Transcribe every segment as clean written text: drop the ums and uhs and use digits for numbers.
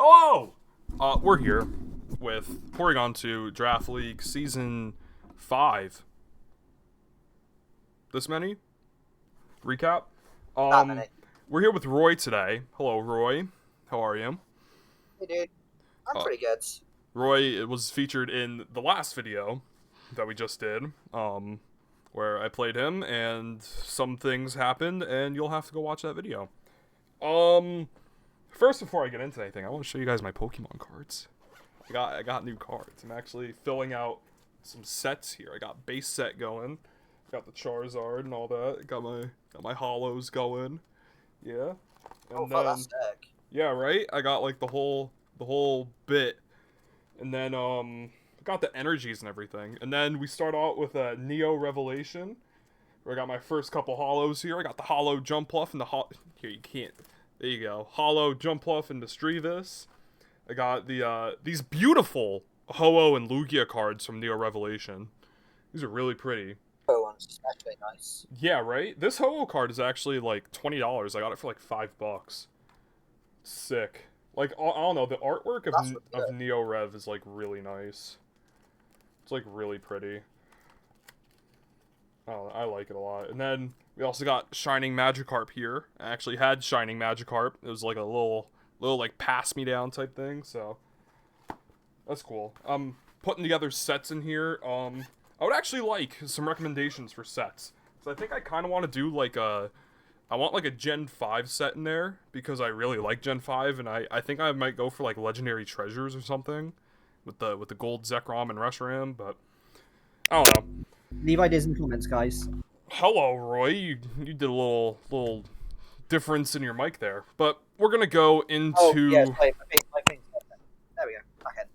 Hello! We're here with Porygon 2 Draft League Season 5. This many? Recap? Not many. We're here with Roy today. Hello, Roy. How are you? Hey, dude. I'm pretty good. Roy was featured in the last video that we just did, where I played him, and some things happened, and you'll have to go watch that video. First, before I get into anything, I want to show you guys my Pokemon cards. I got new cards. I'm actually filling out some sets here. I got base set going. Got the Charizard and all that. Got my hollows going. Yeah. And then, that's sick. yeah, right? I got like the whole bit. And then got the energies and everything. And then we start out with a Neo Revelation, where I got my first couple hollows here. I got the hollow Jumpluff and the here you can't. There you go. Hollow Jumpluff and Misdreavus. I got the these beautiful Ho-Oh and Lugia cards from Neo Revelation. These are really pretty. Oh, one's actually nice. Yeah, right? This Ho-Oh card is actually like $20. I got it for like $5. Sick. Like, I don't know, the artwork of Neo Rev is like really nice. It's like really pretty. Oh, I like it a lot. And then we also got Shining Magikarp here. I actually had Shining Magikarp. It was like a little like pass me down type thing, so that's cool. Putting together sets in here. I would actually like some recommendations for sets. So I think I kind of want to do like I want like a Gen 5 set in there, because I really like Gen 5, and I think I might go for like Legendary Treasures or something with the gold Zekrom and Reshiram, but I don't know. Leave ideas in the comments, guys. Hello, Roy. You did a little difference in your mic there, but we're gonna go into. Oh, yeah, my thing's there we go. Okay.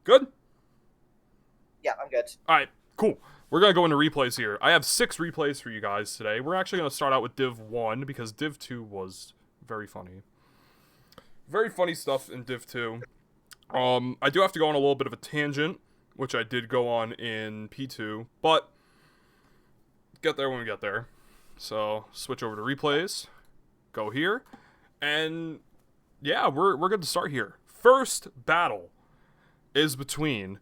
Good. Yeah, I'm good. All right, cool. We're gonna go into replays here. I have 6 replays for you guys today. We're actually gonna start out with Div 1 because Div 2 was very funny. Very funny stuff in Div 2. I do have to go on a little bit of a tangent, which I did go on in P2, but get there when we get there. So switch over to replays, go here, and yeah, we're good to start here. First battle is between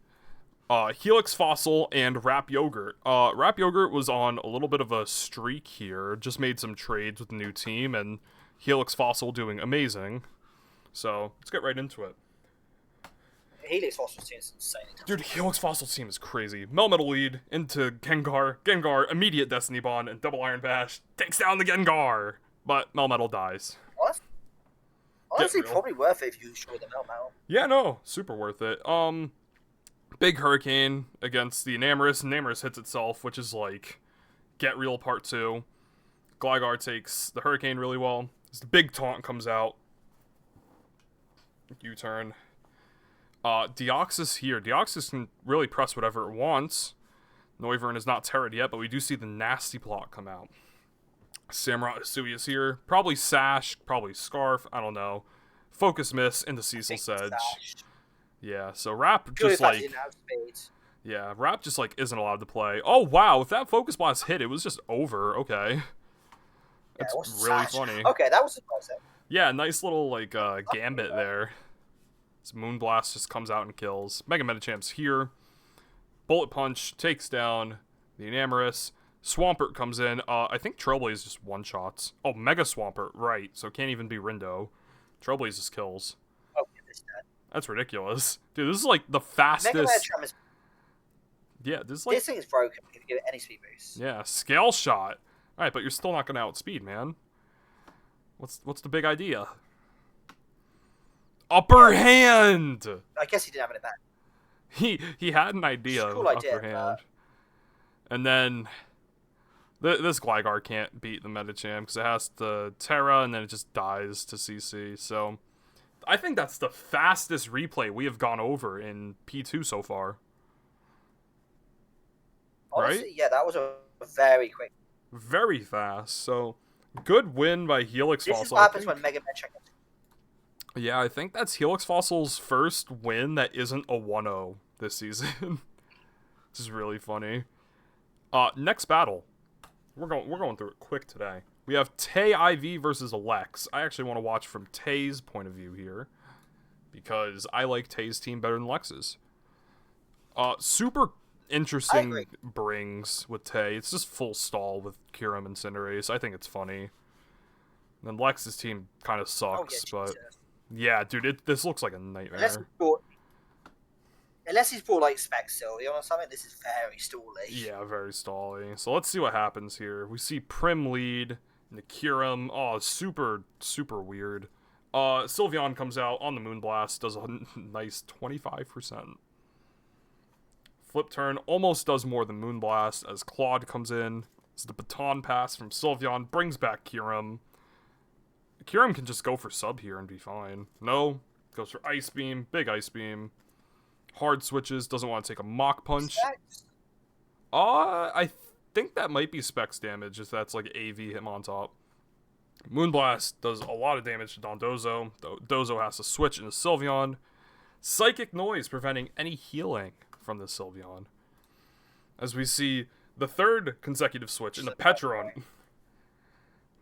Helix Fossil and Rap Yogurt. Rap Yogurt was on a little bit of a streak here, just made some trades with the new team, and Helix Fossil doing amazing. So let's get right into it. Helix Fossil's team is insane. Dude, Helix Fossil's team is crazy. Melmetal lead into Gengar. Gengar, immediate Destiny Bond, and Double Iron Bash takes down the Gengar. But Melmetal dies. Honestly, probably worth it if you destroy the Melmetal. Yeah, no, super worth it. Big Hurricane against the Enamorus. Enamorus hits itself, which is like Get Real Part 2. Gligar takes the Hurricane really well. As the big taunt comes out. U-turn. Deoxys here. Deoxys can really press whatever it wants. Noivern is not terrored yet, but we do see the Nasty Plot come out. Samurott Hisuia's here. Probably Sash, probably Scarf, I don't know. Focus Miss into Cecil Sedge. Yeah, so Rap just like... Yeah, Rap just like isn't allowed to play. Oh wow, if that Focus Blast hit, it was just over. Okay. That's really funny. Okay, that was surprising. Yeah, nice little like gambit there. This Moonblast just comes out and kills. Mega Medichamp's here. Bullet Punch takes down the Enamorus. Swampert comes in. I think Trailblaze just one-shots. Oh, Mega Swampert, right. So it can't even be Rindo. Trailblaze just kills. Oh, that's ridiculous. Dude, this is like the fastest... Mega Medicham is... Yeah, this is like... This thing is broken. You can give it any speed boost. Yeah, Scale Shot. Alright, but you're still not going to outspeed, man. What's the big idea? Upper hand! I guess he didn't have it back. He had an idea of upper hand. And then this Gligar can't beat the Medicham because it has the Terra and then it just dies to CC. So I think that's the fastest replay we have gone over in P2 so far. Honestly, right? Yeah, that was a very quick. Very fast. So good win by Helix Fossil. This is what happens when Mega Medicham. Yeah, I think that's Helix Fossil's first win that isn't a 1-0 this season. Which is really funny. Next battle. We're going through it quick today. We have Tay IV versus Lex. I actually want to watch from Tay's point of view here. because I like Tay's team better than Lex's. Super I interesting agree. brings with Tay. It's just full stall with Kirim and Cinderace. I think it's funny. And then Lex's team kind of sucks, but Jesus. yeah, dude, this looks like a nightmare. Unless he's brought like Specs Sylveon or something, this is very stally. Yeah, very stally. So let's see what happens here. We see Prim lead, and the Kirim. Oh, super, super weird. Sylveon comes out on the Moonblast, does a nice 25%. Flip turn almost does more than Moonblast as Claude comes in. So the baton pass from Sylveon brings back Kirim. Kirim can just go for sub here and be fine. No, goes for Ice Beam, big Ice Beam. Hard switches, doesn't want to take a Mach Punch. Specs? I think that might be Specs damage, if that's like AV him on top. Moonblast does a lot of damage to Dondozo. Dozo has to switch into Sylveon. Psychic Noise preventing any healing from the Sylveon. As we see the third consecutive switch into Petron.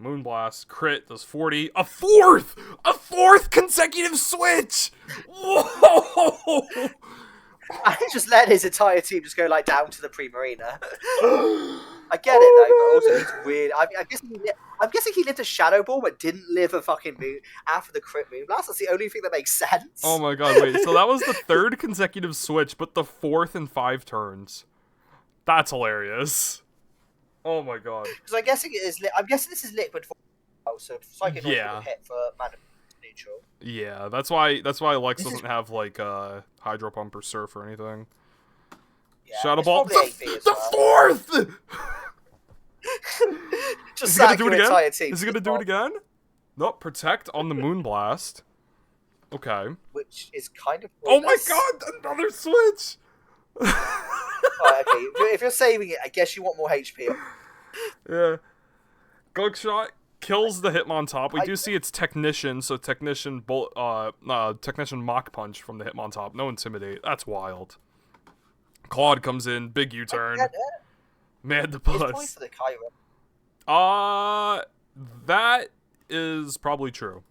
Moonblast, crit, does 40. A fourth consecutive switch! Whoa! I just let his entire team just go like down to the Primarina. I get it though, but also he's weird. I'm guessing he lived a Shadow Ball but didn't live a fucking moon after the crit Moonblast. That's the only thing that makes sense. Oh my god, wait. So that was the third consecutive switch, but the fourth in 5 turns. That's hilarious. Oh my god. Because I'm guessing this is liquid for so Psychic Noise Yeah. will hit for mana neutral. Yeah, that's why Lex doesn't have like Hydro Pump or Surf or anything. Yeah, Shadow it's Ball. probably AP as The well. fourth! Just Is he gonna sack do your it again? entire team. Is he gonna do it again? Nope, Protect on the Moonblast. Okay. Which is kind of Oh my pointless. god, another switch! Right, okay, if you're saving it, I guess you want more HP. Yeah. Gug Shot kills the Hitmontop. We do see it's Technician, so Technician Mach Punch from the Hitmontop. No Intimidate. That's wild. Claude comes in, big U-turn. Man, the It's probably buzz. for the Kyra. That is probably true.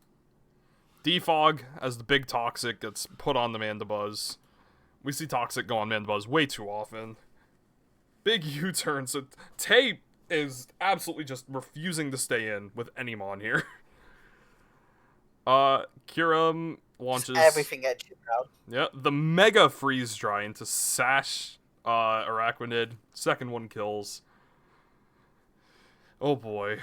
Defog as the big Toxic gets put on the Mandibuzz. We see Toxic go on Mandibuzz way too often. Big U-turn, so Tay is absolutely just refusing to stay in with any Mon here. Kirim launches... Just everything at you now. Yeah, the Mega Freeze Dry into Sash Araquanid. Second one kills. Oh boy.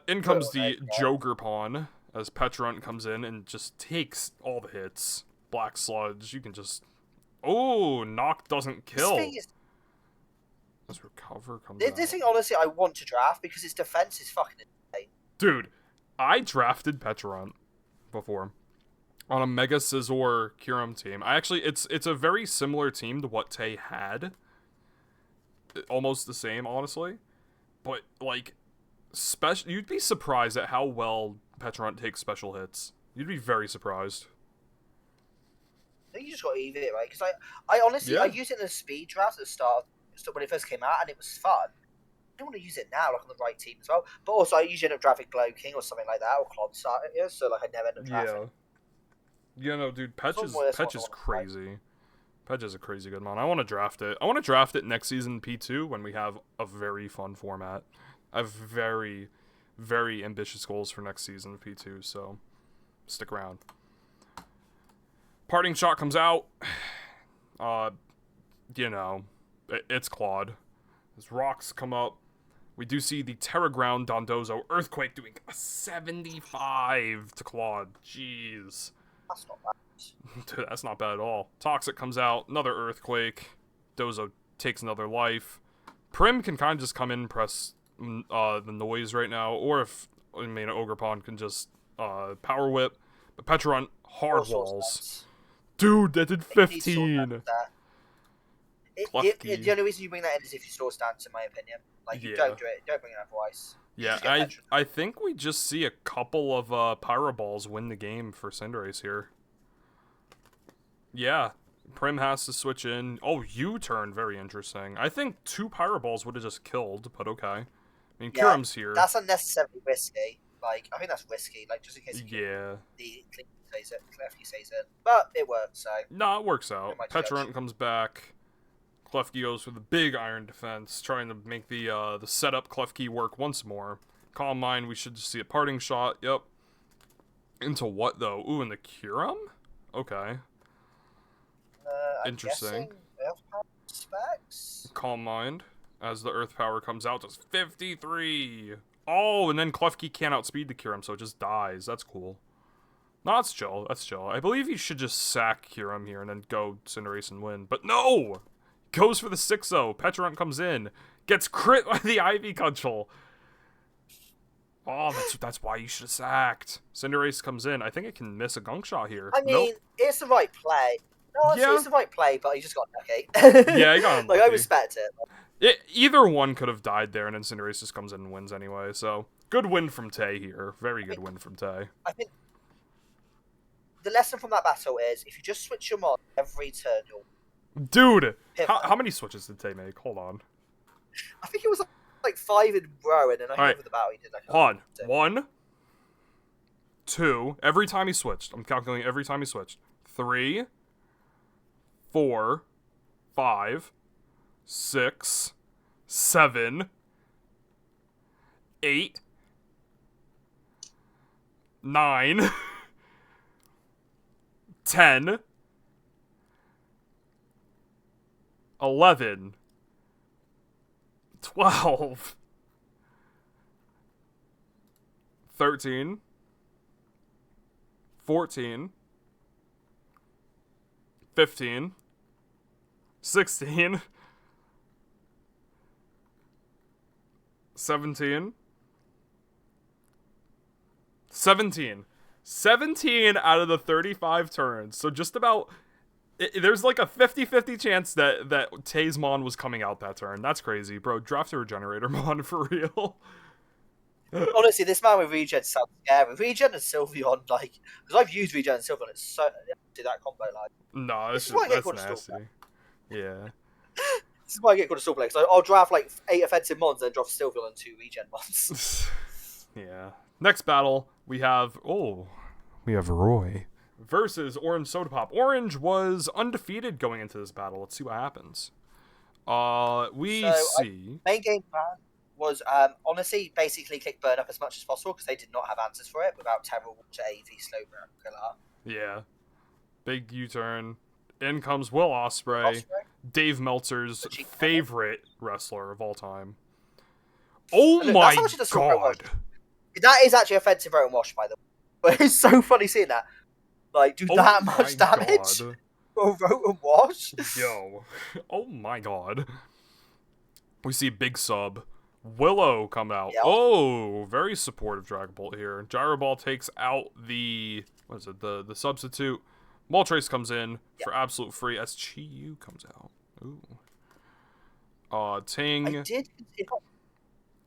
In comes the Joker Pawn as Petrunt comes in and just takes all the hits. Black Sludge, you can just... Oh, Knock doesn't kill. This thing is, As Recover comes this out. thing, honestly, I want to draft because its defense is fucking insane. Dude, I drafted Petrunt before on a Mega Scizor Kirim team. It's a very similar team to what Tay had. Almost the same, honestly. But, like, you'd be surprised at how well Petrunt takes special hits. You'd be very surprised. I think you just got to eat it, right? Because I honestly, Yeah. I used it in a speed draft at the start when it first came out, and it was fun. I don't want to use it now, like on the right team as well. But also, I usually end up drafting Glow King or something like that, or Clodsart, so like I never end up drafting. Yeah. Yeah, no, dude, Petch is Right. crazy. Petch is a crazy good mon. I want to draft it. I want to draft it next season P2 when we have a very fun format. I have very, very ambitious goals for next season of P2, so stick around. Parting Shot comes out. It's Claude. As rocks come up, we do see the Terra Ground Dondozo Earthquake doing a 75 to Claude. Jeez. That's not bad. Dude, that's not bad at all. Toxic comes out, another Earthquake. Dozo takes another life. Prim can kind of just come in and press the noise right now, or if Ogerpon can just Power Whip. But Petrunt hard walls. Dude, that did 15. The only reason you bring that in is if you store stance, in my opinion. Like, you don't do it. Don't bring it otherwise. Yeah, I think we just see a couple of Pyro Balls win the game for Cinderace here. Yeah, Prim has to switch in. Oh, U-turn, very interesting. I think 2 Pyro Balls would have just killed, but okay. I mean, Kirim's here. That's unnecessarily risky. Like, I think that's risky. Like, just in case. Yeah. The says it. Klefki says it, but it works. So Nah, it works out. might judge. Petrarch comes back. Klefki goes for the big iron defense, trying to make the setup Klefki work once more. Calm Mind, we should just see a parting shot. Yep. Into what, though? Ooh, in the Curum? Okay. Interesting. Earth power specs. Calm Mind, as the Earth Power comes out, does 53! Oh, and then Klefki can't outspeed the Curum, so it just dies. That's cool. No, that's chill. That's chill. I believe he should just sack Curum here and then go Cinderace and win. But no! Goes for the 6-0. Petrarch comes in. Gets crit by the Ivy Cudgel. Oh, that's why you should have sacked. Cinderace comes in. I think it can miss a gunk shot here. I mean, Nope. it's the right play. No, Yeah. it's the right play, but he just got lucky. Yeah, he got unlucky. Like, I respect it. Either one could have died there, and then Cinderace just comes in and wins anyway. So, good win from Tay here. Very good win from Tay. I think the lesson from that battle is if you just switch your mod every turn, you'll Dude! hit How many switches did Tay make? Hold on. I think it was like 5 in a row, and then I think Alright. over the battle he did like Hold on. 1, 2, every time he switched. I'm calculating every time he switched. 3, 4, 5, 6, 7, 8, 9, 10, 11, 12, 13, 14, 15, 16, 17, 17. 17 out of the 35 turns. So just about... there's like a 50-50 chance that Tay's Mon was coming out that turn. That's crazy. Bro, draft a Regenerator Mon for real. Honestly, this man with regen sounds scary. Regen and Sylveon, like, because I've used regen and Sylveon, it's so do that combo like. No, This is why I get that's called a nasty. Stalker. Yeah. This is why I get called a Stall Player. So I'll draft like 8 offensive mons, then draft Sylveon and 2 regen mons. Yeah. Next battle, we have Roy versus Orange Soda Pop. Orange was undefeated going into this battle. Let's see what happens. We see. Main game plan was honestly basically click burn up as much as possible because they did not have answers for it without Terra Water, AV, Slowbro, Galar. Yeah. Big U-turn. In comes Will Ospreay, Dave Meltzer's favorite wrestler of all time. Oh Look, my that's how much it does for god. That is actually offensive road and wash, by the way. But it's so funny seeing that. Like, do that much damage for road and wash? Yo. Oh my god. We see Big Sub. Willow come out. Yep. Oh, very supportive Dragon Bolt here. Gyro Ball takes out the... what is it? The substitute. Moltres comes in for absolute free. SGU comes out. Ooh. Ting. I did...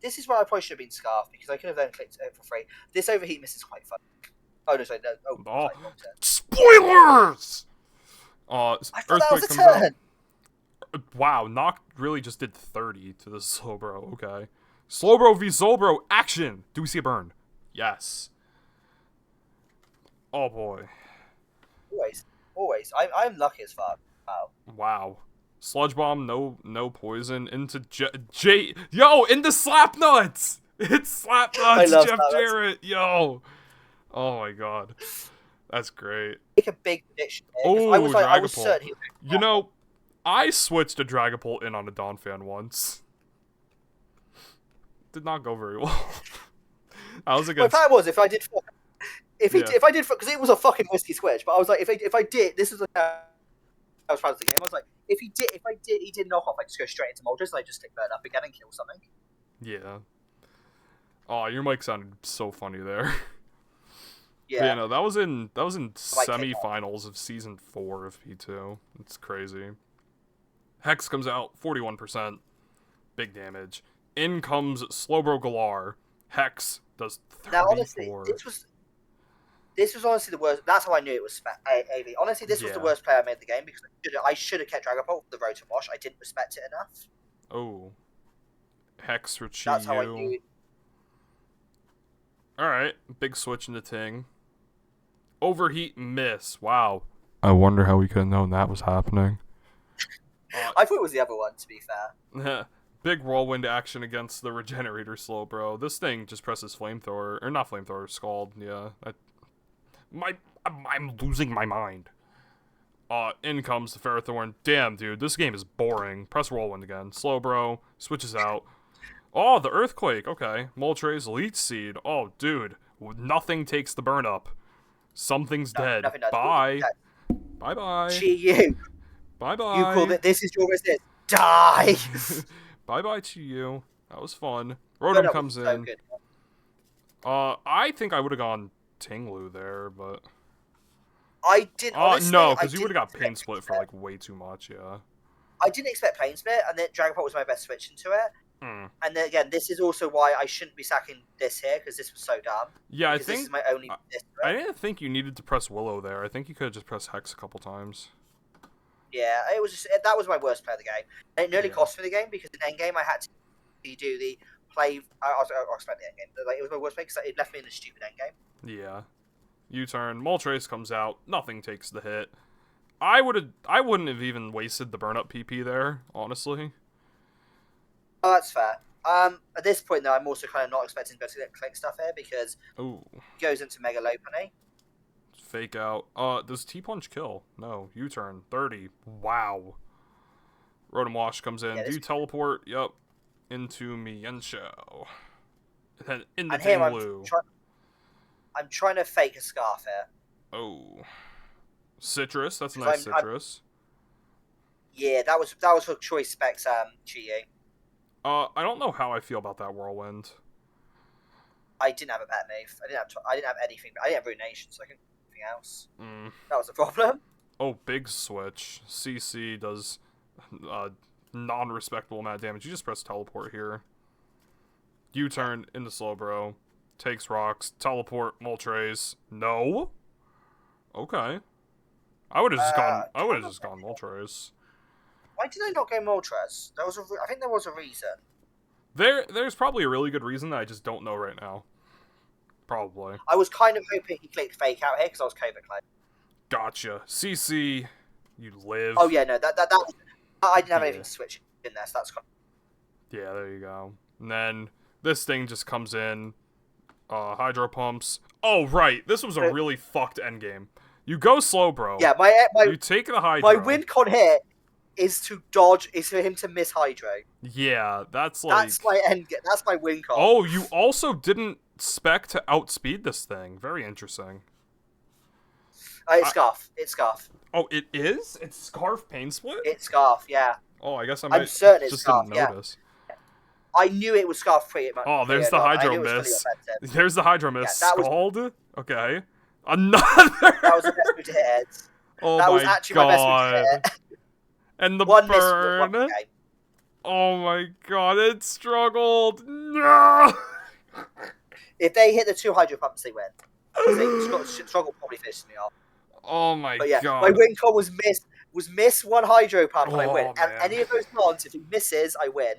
This is where I probably should have been Scarf, because I could have then clicked it for free. This overheat miss is quite fun. Oh, no, sorry, no. Oh, Oh. sorry, wrong turn. Spoilers! I thought that Earthquake was a comes out. turn! Wow, Noct really just did 30 to the Slowbro. Okay. Slowbro v Zolbro, action! Do we see a burn? Yes. Oh boy. Always. I'm lucky as fuck. Wow. Wow. Sludge Bomb, no poison. Into Yo, into Slapnuts! It's I Slapnuts, love Jeff Slapnuts. Jarrett, yo! Oh my god. That's great. Make a big prediction there, 'cause I was Dragapult. certain he was You know, I switched a Dragapult in on a Dawn fan once. Did not go very well. I was My against... plan was if I did Yeah. because it was a fucking risky switch, but I was like, if I did, this is I was trying to think. I was like, if he did knock off, I just go straight into Moltres and I just click burn up again and kill something. Yeah. Oh, your mic sounded so funny there. Yeah. Yeah, no, that was in Might kick semifinals of season 4 of P2. It's crazy. Hex comes out, 41%. Big damage. In comes Slowbro Galar. Hex does 34. Now, honestly, this was honestly the worst. That's how I knew it was AV. Honestly, this was the Yeah. worst player I made in the game because I should have kept Dragapult for the road to wash. I didn't respect it enough. Oh. Hex for Chi That's how I knew. Alright, big switch into Ting. Overheat miss. Wow. I wonder how we could have known that was happening. I thought it was the other one, to be fair. Big whirlwind action against the regenerator slow, bro. This thing just presses flamethrower. Or not flamethrower, scald. Yeah. I'm losing my mind. In comes the Ferrothorn. Damn, dude. This game is boring. Press whirlwind again. Slow, bro. Switches out. Oh, the Earthquake. Okay. Moltres, Leech Seed. Oh, dude. Nothing takes the burn up. Something's dead. Bye. Bye-bye. Gee, you. Bye-bye. You called it. This is your resist. Die. Bye-bye to you. That was fun. Rotom comes in. Good. I think I would have gone Tinglu there, but... I didn't. Honestly, no, because you would have got Pain Split for, like, way too much, yeah. I didn't expect Pain Split, and then Dragon Pulse was my best switch into it. Mm. And then again, this is also why I shouldn't be sacking this here, because this was so dumb. Yeah, I think... This is my only... I didn't think you needed to press Willow there. I think you could have just pressed Hex a couple times. Yeah, it was just, that was my worst play of the game. And it nearly cost me the game, because in endgame I had to do the play... I expect the endgame. Like, it was my worst play, because it left me in a stupid endgame. Yeah. U-turn. Moltres comes out. Nothing takes the hit. I wouldn't have even wasted the burn-up PP there, honestly. Oh, that's fair. At this point, though, I'm also kind of not expecting to get click stuff here, because Ooh. it goes into Mega Lopunny. Fake out. Does T-Punch kill? No. U-turn. 30. Wow. Rotom Wash comes in. Do you teleport? Yep. Into Mienshao. And then in the Tinglu. I'm trying to fake a Scarf here. Oh. Citrus. That's a nice Citrus. Yeah, that was for choice specs, cheating. I don't know how I feel about that Whirlwind. I didn't have a pet move. I didn't have anything. I didn't have Ruination, so I couldn't do anything else. That was the problem. Oh, big switch. CC does non-respectable amount of damage. You just press teleport here. U-turn into Slowbro. Takes rocks. Teleport. Moltres. No. Okay. I would have just gone. I would have just gone Moltres. Why did I not go Moltres? I think there was a reason. There's probably a really good reason that I just don't know right now. Probably. I was kind of hoping he clicked fake out here because I was COVID claim. Gotcha. CC, you live. Oh yeah, no, I didn't have anything to switch in there, so that's. Yeah, there you go. And then this thing just comes in. Hydro pumps. Oh right, this was a really fucked endgame. You go slow, bro. Yeah, you take the Hydro. My win con here is to dodge. Is for him to miss Hydro. Yeah, that's like. That's my end. That's my win con. Oh, you also didn't spec to outspeed this thing. Very interesting. It's Scarf. It's Scarf. Oh, it is? It's Scarf Pain Split? It's Scarf, yeah. Oh, I guess I'm certain it's just Scarf, didn't notice. Yeah. I knew it was Scarf pretty much. Oh, there's the Hydro Miss. There's the Hydro Miss. Yeah, Scald? Okay. Another! That was the best move to hit heads. Oh that my was actually god. my best move to hit. And the one burn. Miss, oh my god, it struggled. No! If they hit the 2 Hydro Pumps, they win. Struggle probably finishes me off. Oh my god. My win con was miss 1 Hydro Pump and I win. Man. And any of those cons, if he misses, I win.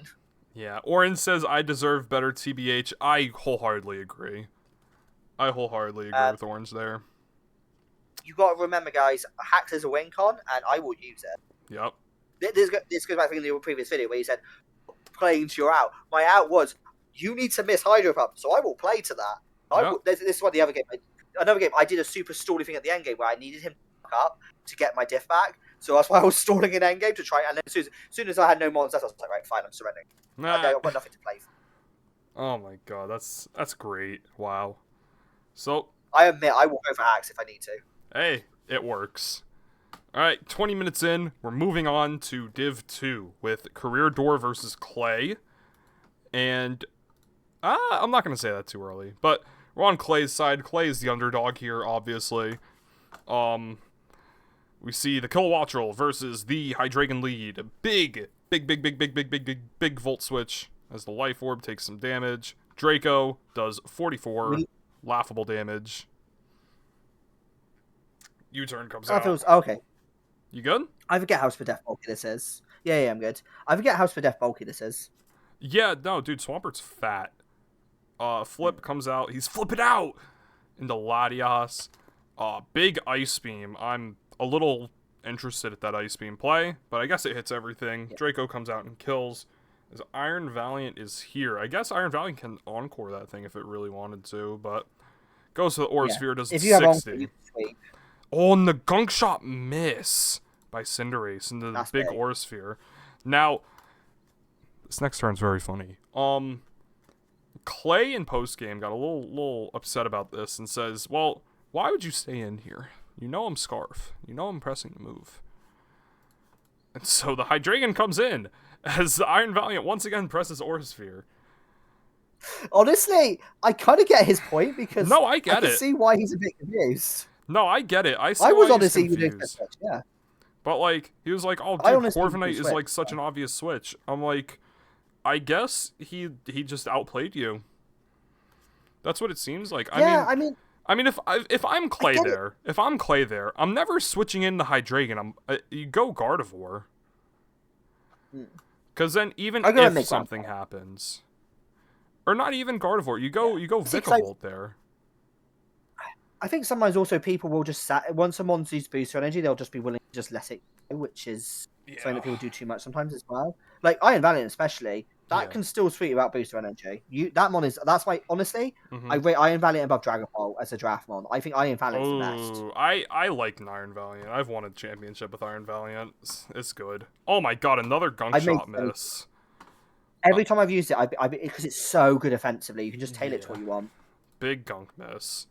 Yeah, Orin says, I deserve better TBH. I wholeheartedly agree. With Orange there. You got to remember, guys, Hacks is a win con, and I will use it. Yep. This goes back to the previous video where you said, playing to your out. My out was, you need to miss Hydro Pump, so I will play to that. Yep. This is what the other game... Another game, I did a super stally thing at the end game where I needed him to fuck up to get my diff back. So that's why I was stalling in end game to try. And then as soon as I had no monsters, I was like, right, fine, I'm surrendering. I've got nothing to play for. Oh my god, that's great. Wow. So I admit I will go for hacks if I need to. Hey, it works. Alright, 20 minutes in, we're moving on to Div 2 with CareerDoor versus Clay. And I'm not gonna say that too early, but we're on Clay's side. Clay is the underdog here, obviously. We see the Kilowattrel versus the Hydreigon lead. Big Volt Switch as the Life Orb takes some damage. Draco does 44 laughable damage. U-turn comes out. Okay. You good? I forget House for Death bulky this is. Yeah, I'm good. I forget House for Death bulky this is. Yeah, no, dude, Swampert's fat. Flip comes out. He's flipping out into Latias. Big Ice Beam. I'm a little interested at that Ice Beam play, but I guess it hits everything. Yeah. Draco comes out and kills. As Iron Valiant is here. I guess Iron Valiant can encore that thing if it really wanted to, but goes to the Aura Sphere, does If you have 60. you can sweep. Oh, and the Gunk Shot miss by Cinderace into the That's big big. Aura Sphere. Now, this next turn's very funny. Clay in postgame got a little upset about this and says, well, why would you stay in here? You know I'm Scarf. You know I'm pressing the move. And so the Hydreigon comes in as the Iron Valiant once again presses Aura Sphere. Honestly, I kind of get his point because No, I get can it. see why he's a bit confused. No, I get it. I see I was why honestly he's doing confused. that, yeah. But, like, he was like, oh, dude, I honestly Corviknight is, switch, like, such an obvious switch. I'm like, I guess he just outplayed you. That's what it seems like. Yeah, I mean, if I'm Clay get it. there, I'm never switching in the Hydreigon. You go Gardevoir. Because then even I'm gonna if make something happens, or not even Gardevoir, you go See, 'cause Vikavolt there. I think sometimes also people will just once someone's used booster energy, they'll just be willing to just let it go, which is something that people do too much sometimes as well. Like Iron Valiant especially, that Yeah. can still sweep without booster energy. That's why honestly, Mhm. I rate Iron Valiant above Dragapult as a draft mon. I think Iron Valiant's the best. Oh, I like an Iron Valiant. I've won a championship with Iron Valiant. It's good. Oh my god, another Gunk I made Shot miss. Every time I've used it, because it's so good offensively, you can just tail it to Yeah. what you want. Big Gunk miss.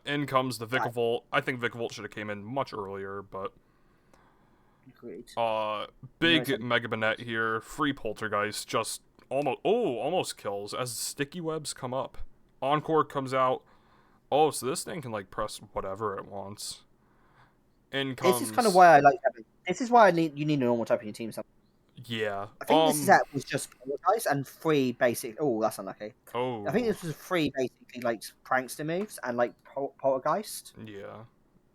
In comes the Vikavolt. I think Vikavolt should have came in much earlier, but Agreed. big Nice. Mega Banette here. Free Poltergeist just almost kills as sticky webs come up. Encore comes out. Oh, so this thing can like press whatever it wants. In comes. This is kind of why I like having. This is why you need a normal type in your team. Yeah. I think this set was just Poltergeist and 3 basic. Oh, that's unlucky. Oh. I think this was 3 basically like prankster moves and like Poltergeist. Yeah.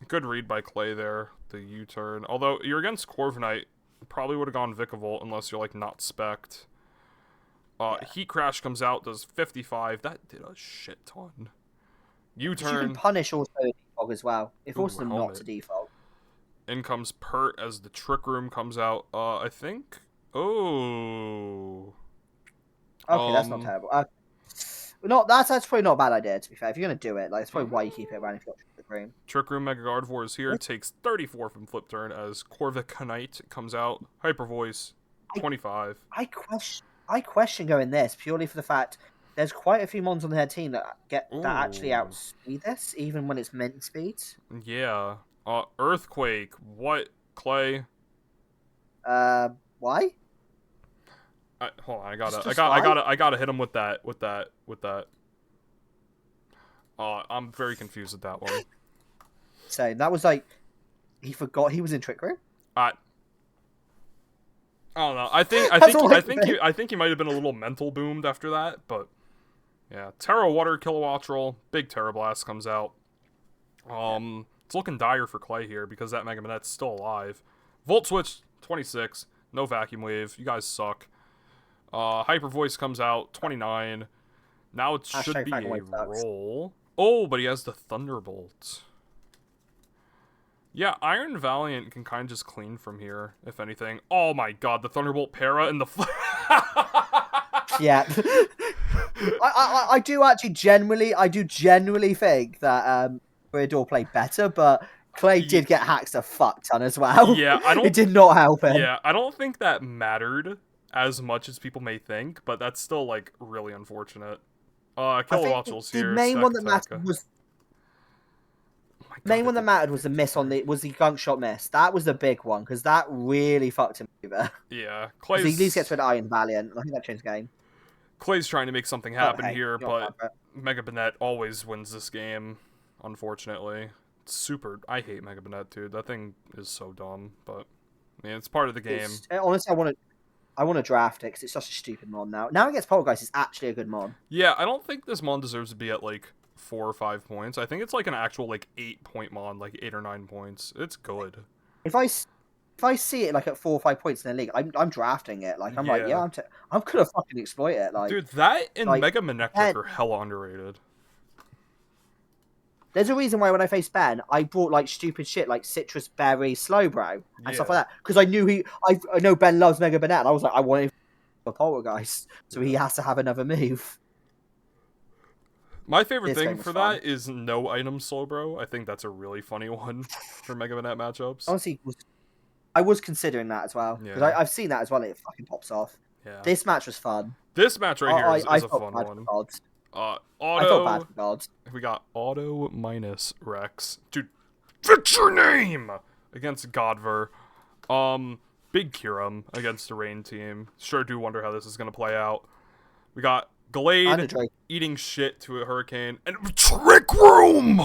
Good read by Clay there. The U-turn. Although you're against Corviknight, probably would have gone Vikavolt unless you're like not spec'd. Heat Crash comes out, does 55. That did a shit ton. You U-turn. can punish also defog as well. It forces Ooh, them not helmet. to defog. In comes Pert as the Trick Room comes out. I think. Oh. Okay, that's not terrible. That's probably not a bad idea to be fair. If you're gonna do it, like that's probably why you keep it around if you've got the room. Trick Room Mega Gardevoir is here. Takes 34 from Flip Turn as Corviknight comes out. Hyper Voice, 25. I question going this purely for the fact there's quite a few mons on their team that actually Ooh. outspeed this, even when it's mint speed. Yeah. Earthquake. What? Clay? Why? Hold on, I Just gotta hit him with that. I'm very confused with that one. So that was like he forgot he was in Trick Room. I don't know. I think he might have been a little mental boomed after that, but yeah. Terra Water Kilowattrel, big Terra Blast comes out. It's looking dire for Clay here because that Mega Manette's still alive. Volt Switch 26, no Vacuum Wave. You guys suck. Hyper Voice comes out 29. Now it should be a roll. Oh, but he has the Thunderbolt. Yeah, Iron Valiant can kind of just clean from here, if anything. Oh my god, the Thunderbolt Para and the... Yeah. I do genuinely think that CareerDoor played better, but Clay did get hacked a fuck ton as well. Yeah, it did not help him. Yeah, I don't think that mattered as much as people may think, but that's still, like, really unfortunate. Kilowattrel's here. The main one that mattered was... main one that mattered was the Gunk Shot miss. That was the big one because that really fucked him over. Yeah, He at least gets rid of Iron Valiant. I think that changed the game. Clay's trying to make something happen hey, here, but Mega Banette always wins this game, unfortunately. I hate Mega Banette, dude. That thing is so dumb, but I mean, it's part of the game. Honestly, I want to draft it because it's such a stupid mod now. Now against Poltergeist is actually a good mod. Yeah, I don't think this mod deserves to be at like 4 or 5 points. I think it's like an actual like 8-point mod, like 8 or 9 points. It's good. If I see it like at 4 or 5 points in the league, I'm drafting it. Like I'm gonna fucking exploit it. Like dude, that and like, Mega Manectric are hella underrated. There's a reason why when I faced Ben, I brought like stupid shit like citrus berry slowbro and stuff like that because I knew I know Ben loves Mega Banana. And I was like, I wanted a poltergeist, so he has to have another move. My favorite This thing game was for fun. that is no item slow, bro. I think that's a really funny one for Mega Manette matchups. Honestly, I was considering that as well because I've seen that as well. It fucking pops off. Yeah. This match was fun. This match right here is I a fun one. Gods. Auto. I felt bad for Gods. We got Auto minus Rex. Dude, fix your name! Against Godver. Big Kiram against the Rain team. Sure do wonder how this is going to play out. We got Glade eating shit to a Hurricane. And Trick Room!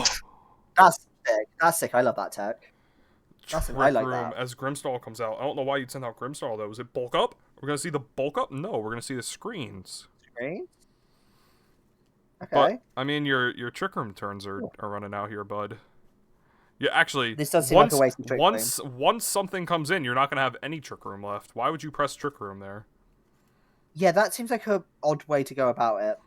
That's sick. That's sick. I love that tech. I like that. As Grimstall comes out. I don't know why you'd send out Grimstall, though. Is it bulk up? We're going to see the bulk up? No, we're going to see the screens. Screens? Okay. But, I mean, your Trick Room turns are running out here, bud. Yeah, actually, this does seem like a waste of Trick Room. Once something comes in, you're not going to have any Trick Room left. Why would you press Trick Room there? Yeah, that seems like an odd way to go about it.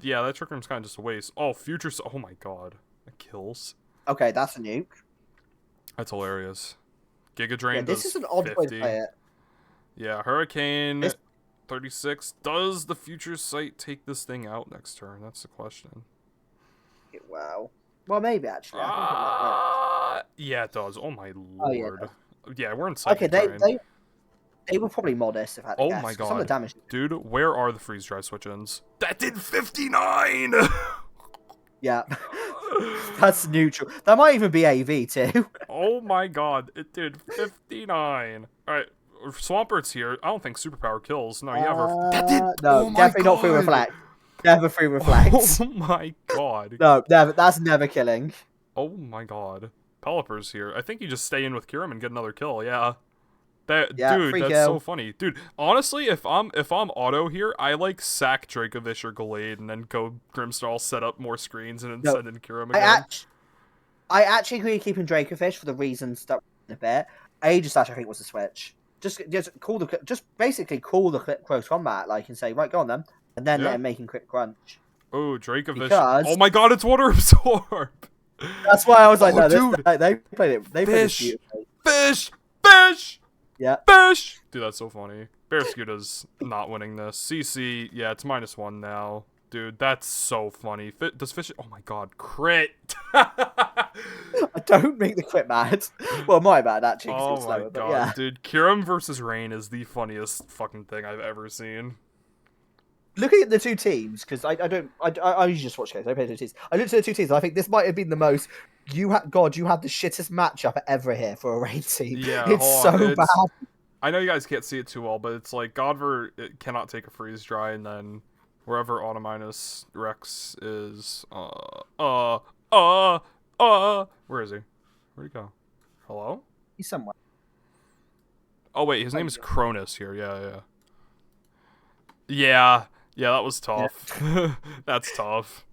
Yeah, that Trick Room's kind of just a waste. Oh, Future... Oh my god. That kills. Okay, that's a nuke. That's hilarious. Giga Drain Yeah, this is an odd 50. way to play it. Yeah, Hurricane 36. Does the Future Sight take this thing out next turn? That's the question. Wow. Well, maybe, actually. Yeah, it does. Oh my lord. Oh, yeah, we're in Psychic Okay, Drain. They were probably modest if I had to guess. My god. Some of the damage. Dude, where are the freeze dry switch-ins? That did 59! Yeah. That's neutral. That might even be AV too. Oh my god, it did 59. Alright, Swampert's here. I don't think Superpower kills. No, you never. That did. No, oh definitely not free reflect. Never free reflect. Oh my god. No, never. That's never killing. Oh my god. Pelipper's here. I think you just stay in with Kiram and get another kill. Yeah. Dude, that's kill. so funny. Dude, honestly, if I'm Auto here, I like sack Dracovish or Gallade and then go Grimstall, set up more screens, and then send in Kiram again. I actually agree with keeping Dracovish for the reasons that a bit. Aegis Slash, I think, was the switch. Just basically call the close combat, like, and say, right, go on then, and then let him make him crit crunch. Oh, Dracovish. Because... Oh my god, it's Water Absorb. That's why I was like, no, dude. They played it. They played it beautifully. Fish. Yeah. Fish. Dude, that's so funny. Bearscuta's not winning this. CC, yeah, it's -1 now. Dude, that's so funny. Does Fish... Oh my god, crit. I don't make the crit mad. Well, my bad, actually, because it was slower, but yeah. Dude, Kiram versus Rain is the funniest fucking thing I've ever seen. Looking at the two teams, because I usually just watch games. I play two teams. I looked at the two teams, and I think this might have been the most. You had the shittest matchup ever here for a Rain team. Yeah, it's so bad. I know you guys can't see it too well, but it's like Godver cannot take a freeze dry, and then wherever Auto minus Rex is, where is he? Where'd he go? Hello? He's somewhere. Oh wait, his name is Cronus here. Yeah, that was tough. Yeah. That's tough.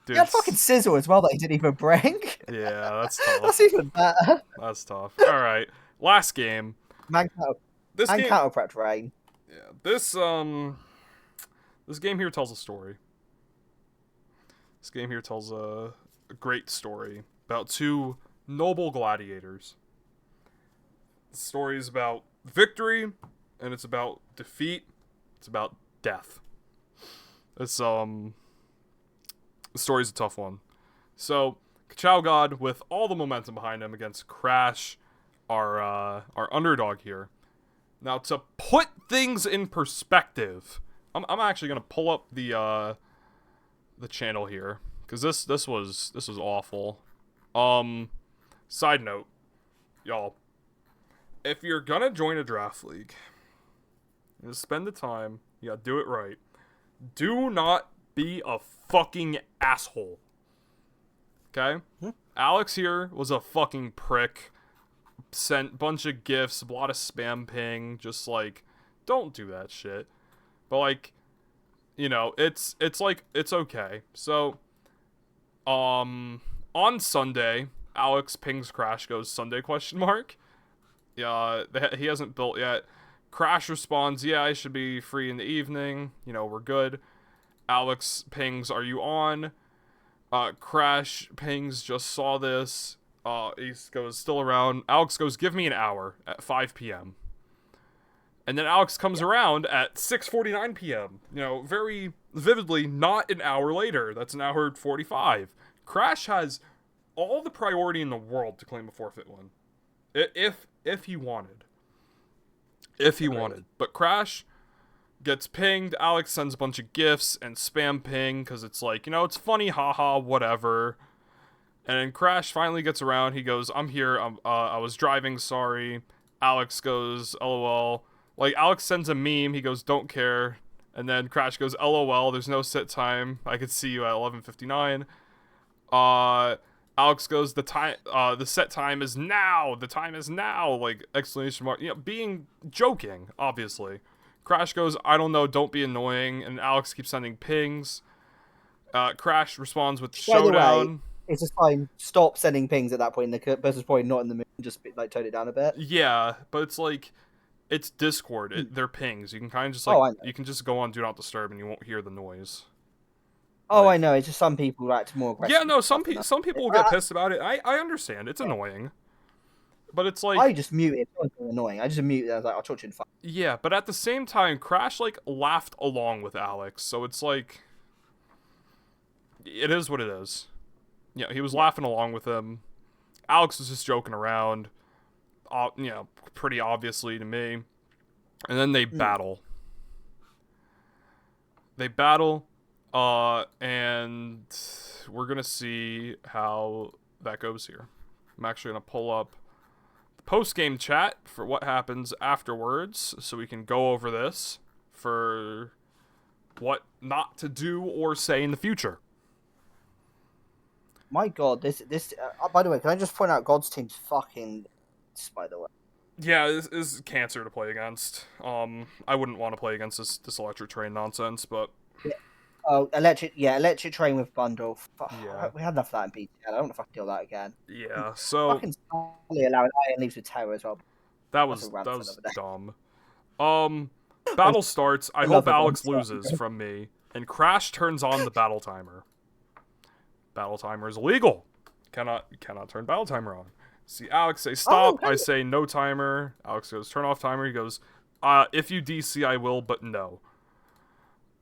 Dude, he had fucking Sizzle as well that he didn't even bring. Yeah, that's tough. That's even better. That's tough. All right, last game. Man counter prepped Rain. Yeah, this game here tells a story. This game here tells a great story about two noble gladiators. The story is about victory, and it's about defeat. It's about death. This the story's a tough one. So, Kachow God, with all the momentum behind him against Crash, our underdog here. Now, to put things in perspective, I'm actually gonna pull up the channel here because this was awful. Side note, y'all, if you're gonna join a draft league, you spend the time, you gotta do it right. Do not be a fucking asshole. Okay? Alex here was a fucking prick. Sent bunch of gifts, a lot of spam ping, just like, don't do that shit. But like, you know, it's like, it's okay. So, on Sunday, Alex pings Crash, goes Sunday ? Yeah, he hasn't built yet. Crash responds, yeah, I should be free in the evening. You know, we're good. Alex pings, are you on? Crash pings just saw this. He goes, still around. Alex goes, give me an hour at 5 p.m. And then Alex comes around at 6:49 p.m. You know, very vividly, not an hour later. That's an hour 45. Crash has all the priority in the world to claim a forfeit one. If he wanted. If he wanted. But Crash gets pinged. Alex sends a bunch of gifs and spam ping because it's like, you know, it's funny, haha, whatever. And then Crash finally gets around. He goes, I'm here. I was driving, sorry. Alex goes, LOL. Like, Alex sends a meme. He goes, don't care. And then Crash goes, LOL, there's no set time. I could see you at 11:59. Alex goes, the set time is now. The time is now. Like, exclamation mark. You know, being joking, obviously. Crash goes, I don't know, don't be annoying. And Alex keeps sending pings. Crash responds with showdown. It's just fine. Stop sending pings at that point. The person's probably not in the mood. Just like tone it down a bit. Yeah, but it's like, it's Discord. They're pings. You can kind of just like, you can just go on Do Not Disturb and you won't hear the noise. Oh, like, I know. It's just some people act more aggressive. Yeah, no, some people will get pissed about it. I understand. It's annoying. But it's like, I just mute it. It's annoying. I just mute it. I was like, I'll talk to you in 5. Yeah, but at the same time, Crash like laughed along with Alex, so it's like, it is what it is. Yeah, he was laughing along with him. Alex was just joking around, you know, pretty obviously to me. And then they battle. They battle, and we're gonna see how that goes here. I'm actually gonna pull up the post-game chat for what happens afterwards, so we can go over this for what not to do or say in the future. My God, this. By the way, can I just point out God's team's fucking. By the way. Yeah, this is cancer to play against. I wouldn't want to play against this electric train nonsense, but. Yeah. Oh, electric train with bundle. Yeah. We had enough of that in PTL. I don't know if I can deal that again. Yeah, so. Fucking allowing iron leaves with terror as well. That was dumb. Battle starts. I hope Alex loses from me, and Crash turns on the battle timer. Battle timer is illegal. Cannot turn battle timer on. See Alex say stop. I say no timer. Alex goes turn off timer. He goes, if you DC I will, but no.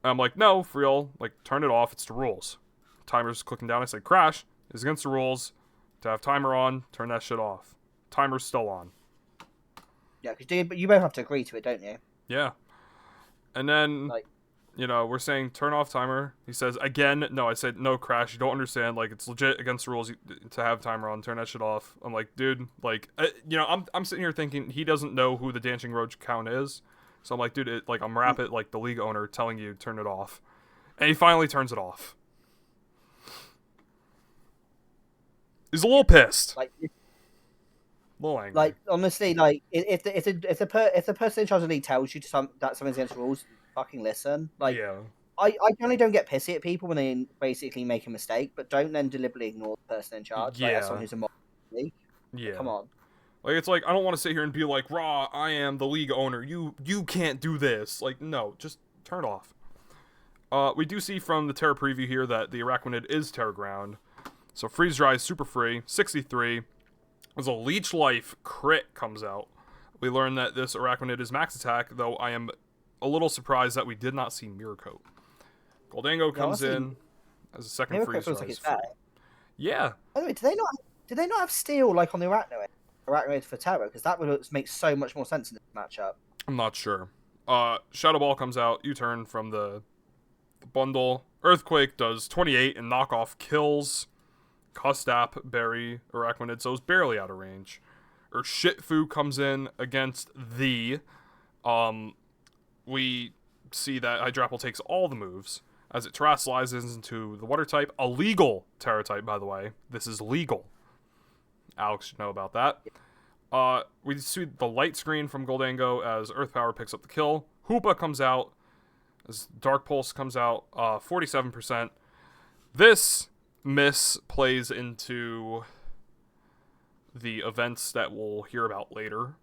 I'm like, no, for real. Like, turn it off. It's the rules. Timer's clicking down. I say Crash is against the rules to have timer on. Turn that shit off. Timer's still on. Yeah, but you both have to agree to it, don't you? Yeah. And then, like, you know, we're saying turn off timer. He says, again, no. I said, no, Crash, you don't understand. Like, it's legit against the rules to have timer on. Turn that shit off. I'm like, dude, like, you know, I'm sitting here thinking he doesn't know who the Dancing Roach count is. So I'm like, dude, I'm Rapid, like, the league owner telling you turn it off. And he finally turns it off. He's a little pissed. Like, a little angry. Like, honestly, like, if the person in charge of the league tells you that something's against the rules, fucking listen. Like, yeah. I generally don't get pissy at people when they basically make a mistake, but don't then deliberately ignore the person in charge. Yeah. Like, as someone who's a mod league. Yeah. Like, come on. Like, it's like, I don't want to sit here and be like, Raw, I am the league owner. You can't do this. Like, no, just turn it off. We do see from the Terra preview here that the Arachnid is Terra Ground. So Freeze Dry is super free. 63. As a Leech Life crit comes out. We learn that this Arachnid is max attack, though I am a little surprised that we did not see Mirror Coat. Goldango comes in as a second Mirror Freeze Coat feels Dry. like it's better. Yeah. By the way, did they not have Steel like on the Arachnid for Terra? Because that would make so much more sense in this matchup. I'm not sure. Shadow Ball comes out. U-turn from the bundle. Earthquake does 28 and knockoff kills. Custap, Berry, Arachnid, so it's barely out of range. Shitfu comes in against the. We see that Hydrapple takes all the moves as it terrestrializes into the water type. A legal Terra type, by the way. This is legal. Alex should know about that. We see the light screen from Goldango as Earth Power picks up the kill. Hoopa comes out as Dark Pulse comes out. 47%. This miss plays into the events that we'll hear about later.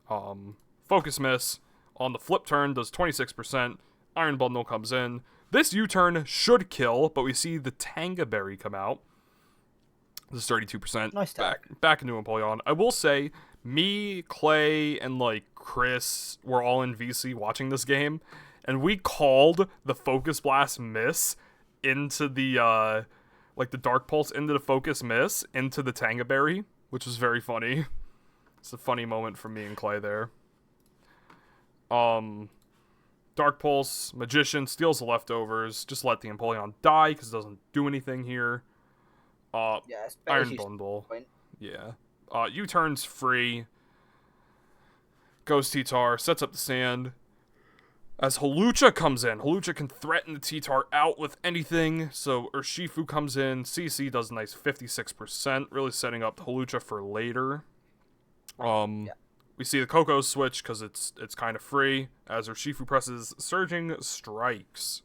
Focus miss on the flip turn does 26%. Iron Bundle comes in. This U-turn should kill, but we see the Tanga Berry come out. This is 32%. Nice back into Empoleon. I will say, me, Clay, and like Chris were all in VC watching this game, and we called the Focus Blast miss into the like the Dark Pulse into the Focus miss into the Tanga Berry, which was very funny. It's a funny moment for me and Clay there. Dark Pulse, Magician, steals the leftovers. Just let the Empoleon die, because it doesn't do anything here. Iron Bundle. Yeah. U-turn's free. Goes T-Tar, sets up the sand. As Hawlucha comes in, Hawlucha can threaten the T-Tar out with anything, so Urshifu comes in, CC does a nice 56%, really setting up Hawlucha for later. We see the Coco switch, because it's kind of free, as Urshifu presses Surging Strikes.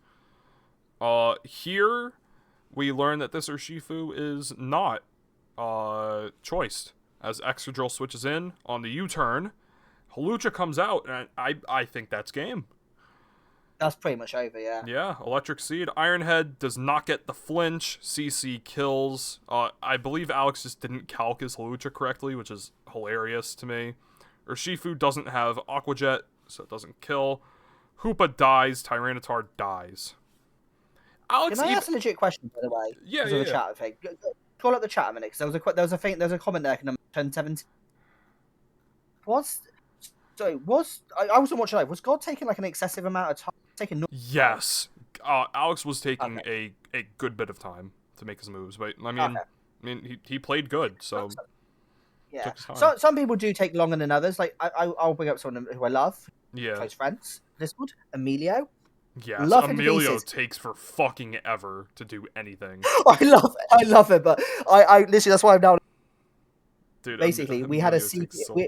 Here, we learn that this Urshifu is not choiced, as Excadrill switches in on the U-turn. Hawlucha comes out, and I think that's game. That's pretty much over, yeah. Yeah, Electric Seed. Iron Head does not get the flinch. CC kills. I believe Alex just didn't calc his Hawlucha correctly, which is hilarious to me. Urshifu doesn't have Aqua Jet, so it doesn't kill. Hoopa dies. Tyranitar dies. Alex, can I ask a legit question, by the way? Yeah, yeah. The chat thing. Call up the chat a minute, because there was a comment there, number 1017. I wasn't watching live. Was God taking like an excessive amount of time? Yes. Alex was taking a good bit of time to make his moves, but I mean, he played good, so. Yeah. So some people do take longer than others. Like I'll bring up someone who I love. Yeah. Close friends. Discord. Emilio. Yeah. Emilio takes for fucking ever to do anything. I love it, but I literally that's why I'm down. Dude, basically we had a CPL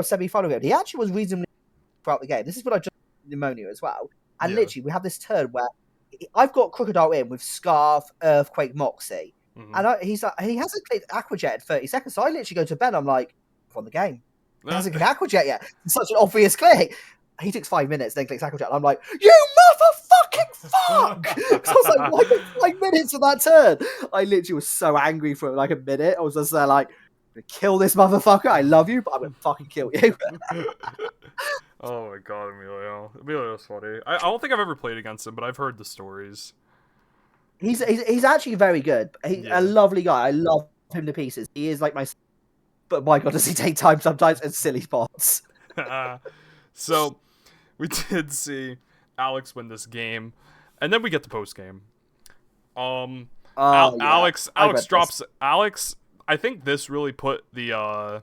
semi-final game. He actually was reasonably throughout the game. This is what I just pneumonia as well. And literally, we have this turn where I've got Crocodile in with Scarf, Earthquake, Moxie. Mm-hmm. And he hasn't played Aqua Jet in 30 seconds. So I literally go to bed. I'm like, won the game. He hasn't played Aqua Jet yet. It's such an obvious click. He takes 5 minutes, then clicks Aqua Jet. And I'm like, you motherfucking fuck! So I was like, why 5 minutes of that turn? I literally was so angry for like a minute. I was just there like, kill this motherfucker. I love you, but I'm gonna fucking kill you. Oh my god, Emilio. Emilio's funny. I don't think I've ever played against him, but I've heard the stories. He's actually very good. He's a lovely guy. I love him to pieces. He is like my... But my god, does he take time sometimes in silly spots. So, we did see Alex win this game. And then we get the post-game. Alex drops... Alex... I think this really put the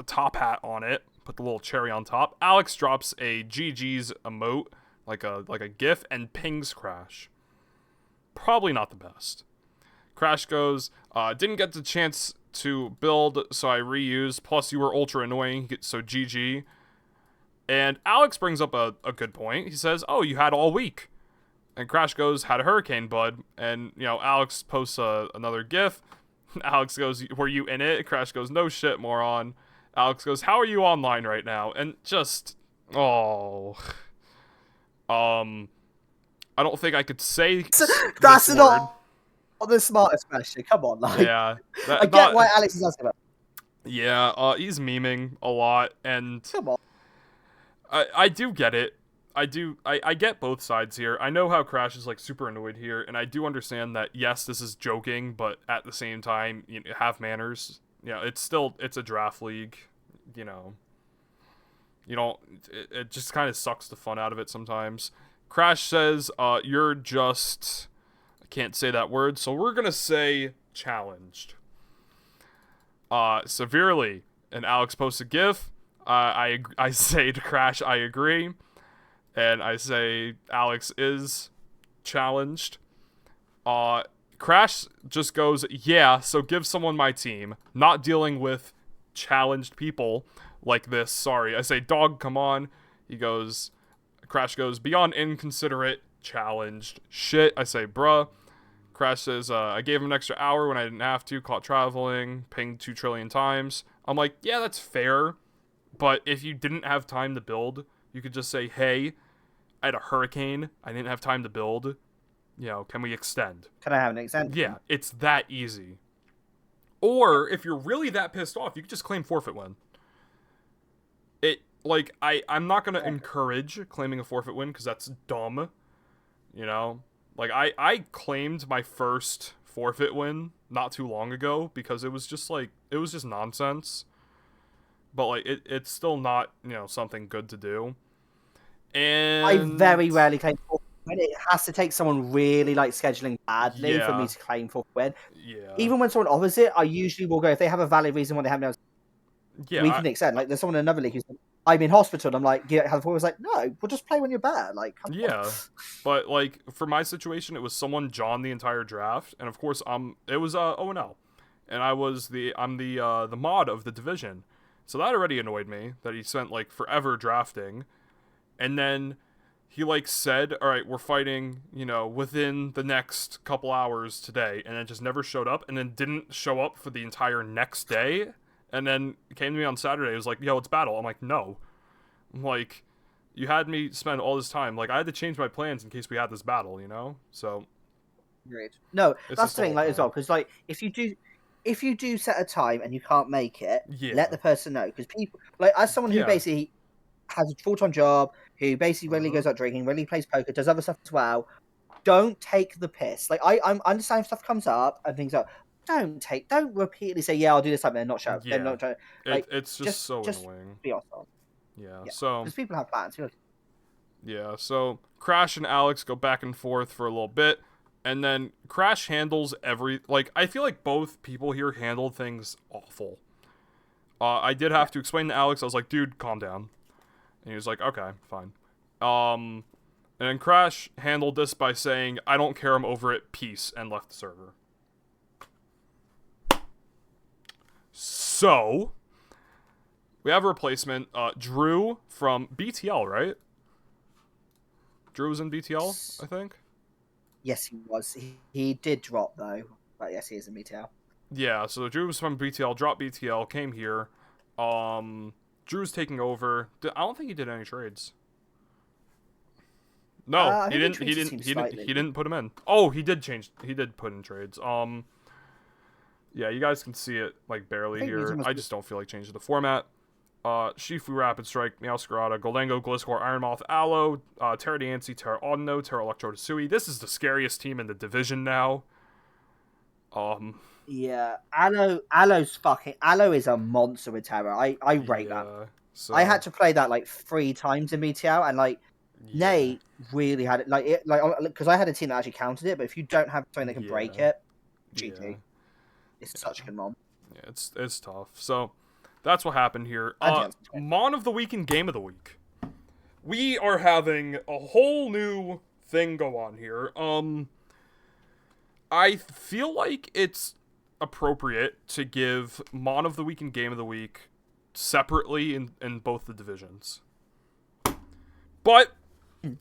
top hat on it, put the little cherry on top. Alex drops a GG's emote, like a GIF, and pings Crash. Probably not the best. Crash goes, didn't get the chance to build, so I reused. Plus, you were ultra annoying, so GG. And Alex brings up a good point. He says, "Oh, you had all week." And Crash goes, "Had a hurricane, bud." And Alex posts another GIF. Alex goes, "Were you in it?" Crash goes, "No shit, moron." Alex goes, "How are you online right now?" And just, I don't think I could say that's not the smartest question. Come on, like. Yeah. I get why Alex is asking about. Yeah, he's memeing a lot, and come on. I do get it. I get both sides here. I know how Crash is like super annoyed here, and I do understand that yes, this is joking, but at the same time, have manners. It's a draft league. It just kind of sucks the fun out of it sometimes. Crash says, "You're just," I can't say that word, so we're gonna say challenged. Severely. And Alex posts a GIF. I say to Crash, I agree. And I say Alex is challenged. Crash just goes, "Yeah, so give someone my team. Not dealing with challenged people like this. Sorry." I say, "Dog, come on." Crash goes, "Beyond inconsiderate, challenged. Shit." I say, "Bruh." Crash says, "I gave him an extra hour when I didn't have to. Caught traveling. Pinged 2 trillion times." I'm like, yeah, that's fair. But if you didn't have time to build, you could just say, "Hey, I had a hurricane. I didn't have time to build. You know, can we extend? Can I have an extension? Yeah, it's that easy. Or if you're really that pissed off, you can just claim forfeit win. I'm not gonna encourage claiming a forfeit win because that's dumb. You know, like I claimed my first forfeit win not too long ago because it was just nonsense. But like it's still not, you know, something good to do. And I very rarely claim forfeit win. It has to take someone really like scheduling badly for me to claim forfeit win. Yeah. Even when someone offers it, I usually will go if they have a valid reason why they have no. Yeah. We can extend. Like there's someone in another league who's like, I'm in hospital. And I'm like, yeah, have always like, no, we'll just play when you're better. Like, come on. But like for my situation, it was someone John the entire draft, and of course it was O&L, and I'm the mod of the division, so that already annoyed me that he spent like forever drafting, and then he like said, all right, we're fighting, you know, within the next couple hours today, and then just never showed up, and then didn't show up for the entire next day. And then came to me on Saturday. It was like, yo, it's battle. I'm like, no. I'm like, you had me spend all this time. Like, I had to change my plans in case we had this battle, you know? So. Great. No, it's that's the thing, like, as well. Because, like, if you do set a time and you can't make it, let the person know. Because people, like, as someone who basically has a full-time job, who basically regularly goes out drinking, regularly plays poker, does other stuff as well, don't take the piss. Like, I understand if stuff comes up and things like, don't repeatedly say, yeah, I'll do this time and then not show up. Yeah. Then not try, like, it's just so annoying. Be awesome. Yeah, so. Because people have plans. Yeah, so Crash and Alex go back and forth for a little bit, and then Crash handles I feel like both people here handled things awful. I did have to explain to Alex, I was like, dude, calm down. And he was like, okay, fine. And then Crash handled this by saying, I don't care, I'm over it, peace, and left the server. So, we have a replacement, Drew from BTL, right? Drew was in BTL, I think? Yes, he was. He did drop, though. But yes, he is in BTL. Yeah, so Drew was from BTL, dropped BTL, came here. Drew's taking over. I don't think he did any trades. No, he didn't put him in. Oh, he did put in trades. Yeah, you guys can see it, like, barely here. I just don't feel like changing the format. Shifu, Rapid Strike, Meowscarada, Goldango, Gliscor, Ironmoth, Aloe, Terra Diancie, Terra Audino, Terra Electro Sui. This is the scariest team in the division now. Yeah, Aloe is a monster with Terra. I rate that. So. I had to play that like 3 times in BTL, and like Nate really had it because I had a team that actually counted it. But if you don't have something that can break it, GG. It's such a good mon. Yeah, it's tough. So that's what happened here. Mon of the week and game of the week. We are having a whole new thing go on here. I feel like it's appropriate to give Mon of the week and game of the week separately in both the divisions. But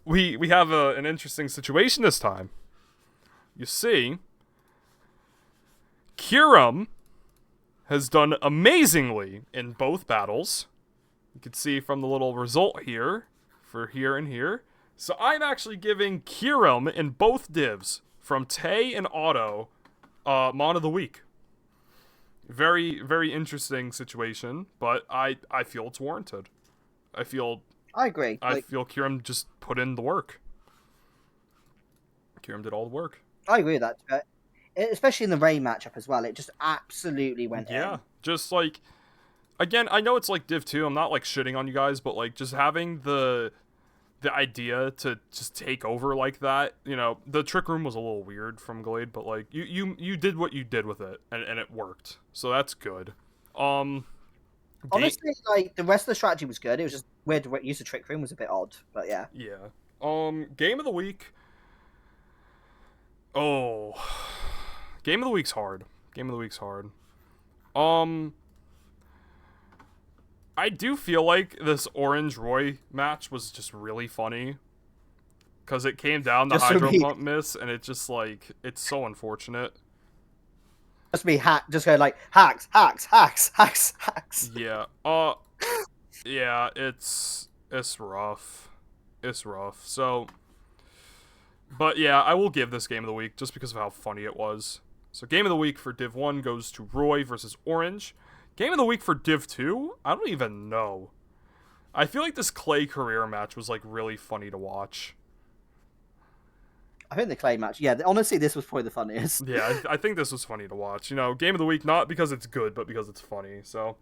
we have an interesting situation this time. You see, Kiram has done amazingly in both battles. You can see from the little result here, for here and here. So I'm actually giving Kiram in both divs, from Tay and Otto, Mon of the Week. Very, very interesting situation, but I feel it's warranted. I agree. I feel Kiram just put in the work. Kiram did all the work. I agree with that. Especially in the Ray matchup as well. It just absolutely went in. Yeah, just like, again, I know it's like Div 2. I'm not like shitting on you guys, but like just having the idea to just take over like that, you know, the trick room was a little weird from Glade, but like you did what you did with it, and it worked. So that's good. Honestly, like the rest of the strategy was good. It was just weird. The use of trick room was a bit odd, but yeah. Yeah. Game of the week. Oh. Game of the week's hard. I do feel like this Orange Roy match was just really funny. Because it came down to Hydro Pump miss, and it just like, it's so unfortunate. Just go like, hacks. Yeah. Yeah, it's rough. It's rough. So, but yeah, I will give this game of the week just because of how funny it was. So game of the week for Div 1 goes to Roy versus Orange. Game of the week for Div 2? I don't even know. I feel like this Clay career match was like really funny to watch. I think the Clay match, yeah, honestly, this was probably the funniest. Yeah, I think this was funny to watch. You know, game of the week, not because it's good, but because it's funny. So,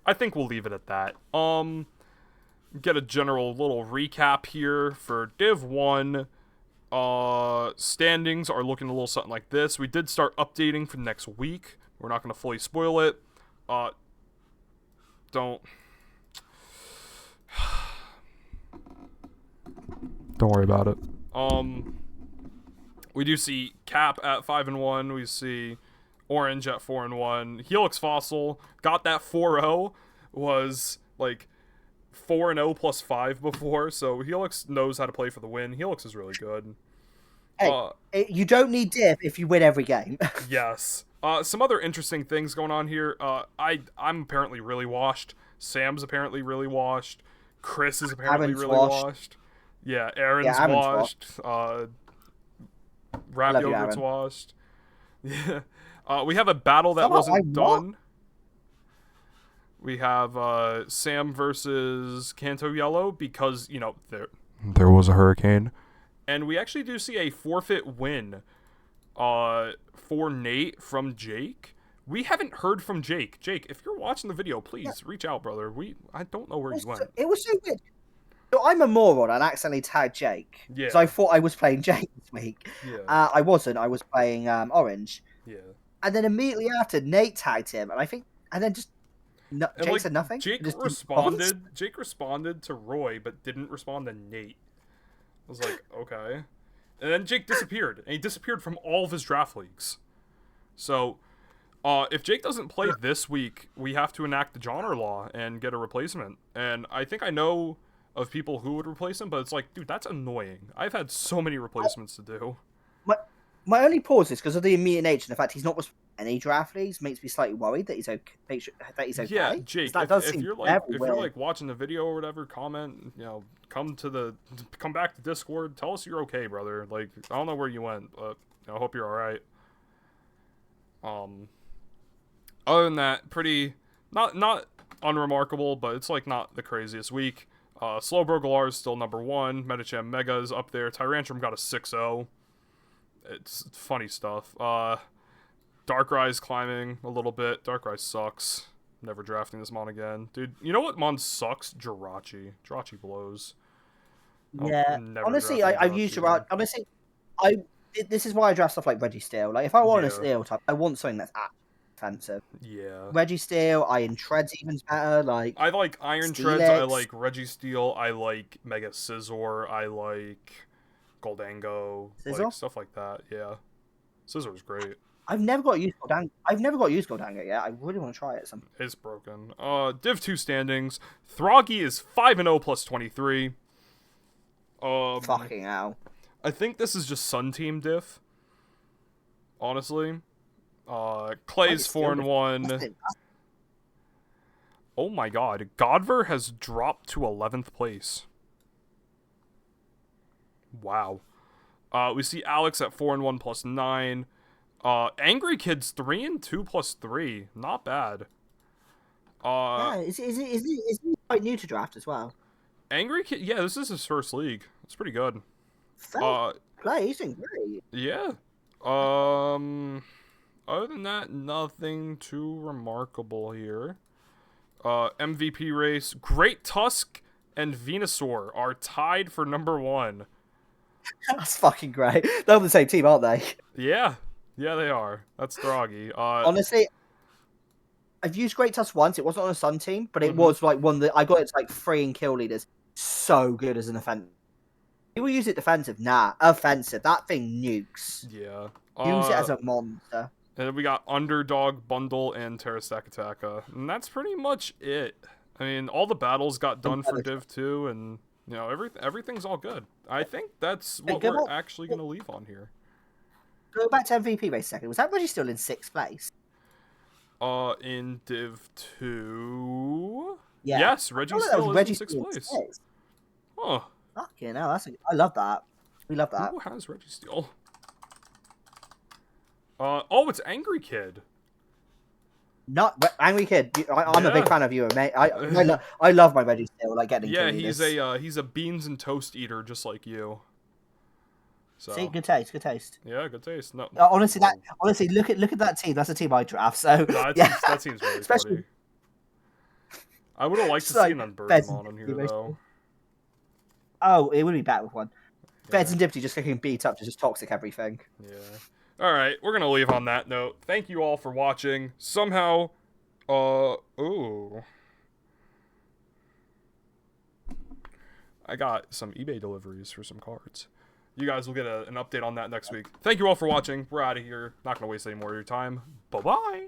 I think we'll leave it at that. Get a general little recap here for Div 1. Standings are looking a little something like this. We did start updating for next week. We're not going to fully spoil it. Don't worry about it. We do see Cap at 5-1. We see Orange at 4-1. Helix Fossil got that 4-0. Was like 4-0 plus 5 before, so Helix knows how to play for the win. Helix is really good. Hey, you don't need diff if you win every game. Yes. Some other interesting things going on here. I'm apparently really washed. Sam's apparently really washed. Chris is apparently Aaron's really washed. Yeah, Aaron's washed. Rap Yogurt's washed. Yeah. We have a battle that wasn't done. We have Sam versus Kanto Yellow because, you know, there was a hurricane. And we actually do see a forfeit win for Nate from Jake. We haven't heard from Jake. Jake, if you're watching the video, please reach out, brother. I don't know where you went. It was so weird. So I'm a moron and accidentally tagged Jake. Yeah. So I thought I was playing Jake this week. Yeah. I wasn't. I was playing Orange. Yeah. And then immediately after, Nate tagged him, and then just Jake said nothing. Jake responded to Roy, but didn't respond to Nate. I was like, okay. And then Jake disappeared, and he disappeared from all of his draft leagues. So, if Jake doesn't play this week, we have to enact the Johnner law and get a replacement. And I think I know of people who would replace him, but it's like, dude, that's annoying. I've had so many replacements to do. My only pause is because of the immediate nature and the fact he's not with any draft leagues makes me slightly worried that he's okay. Yeah, Jake, if you're like watching the video or whatever, comment, you know, come back to Discord, tell us you're okay, brother. Like, I don't know where you went, but I hope you're all right. Other than that, pretty not unremarkable, but it's like not the craziest week. Slowbro Galar is still number 1. Metacham Mega is up there. Tyrantrum got a 6-0. It's funny stuff. Darkrai's climbing a little bit. Darkrai sucks. Never drafting this mon again. Dude, you know what mon sucks? Jirachi. Jirachi blows. Yeah. Honestly, I've used Jirachi. Honestly, this is why I draft stuff like Registeel. Like, if I want a steel type, I want something that's offensive. Yeah. Registeel, Iron Tread's even's better. Like, I like Iron Treads. I like Registeel. I like Mega Scizor. I like Goldango, like stuff like that. Yeah, Scissor's great. I've never got used Goldango yet. I really want to try it. It's broken. Div 2 standings. Throggy is 5-0 plus 23. Fucking hell. I think this is just Sun Team diff. Honestly. Clay's 4-1. Oh my god. Godver has dropped to 11th place. Wow. We see Alex at 4-1 plus 9. Angry Kid's 3-2 plus 3. Not bad. Yeah, is he quite new to draft as well? Angry Kid, yeah, this is his first league. It's pretty good. Play, he's doing great. Yeah. Other than that, nothing too remarkable here. MVP race. Great Tusk and Venusaur are tied for number 1. That's fucking great. They're on the same team, aren't they? Yeah. Yeah, they are. That's Throggy. Honestly, I've used Great Tusk once. It wasn't on a Sun team, but it was like one that I got it to like 3 in kill leaders. So good as an offensive. People use it defensive. Nah, offensive. That thing nukes. Yeah. Use it as a monster. And then we got Underdog, Bundle, and Terrastak Attacka. And that's pretty much it. I mean, all the battles got done for Div 2, and, you know, everything's all good. I think that's what we're actually going to leave on here. Go back to MVP race a second. Was that Reggie still in 6th place? In Div 2... Yeah. Yes, Reggie still is in 6th place. Huh. Fucking hell, I love that. We love that. Who has Registeel? Oh, it's Angry Kid. Not Angry Kid. I'm a Yeah. big fan of you, mate. I love my veggie still, like getting. Yeah, he's a beans and toast eater just like you. So. See, good taste, good taste. Yeah, good taste. No, honestly, look at that team. That's a team I draft. So no, yeah, that seems really especially. funny. I would have liked to Like, see an Fez Unbirdmon on here and though. Oh, it would be better with one. Yeah. Feds and Dipsy just getting beat up to just toxic everything. Yeah. All right, we're gonna leave on that note. Thank you all for watching. Somehow, ooh, I got some eBay deliveries for some cards. You guys will get an update on that next week. Thank you all for watching. We're out of here. Not gonna waste any more of your time. Bye bye.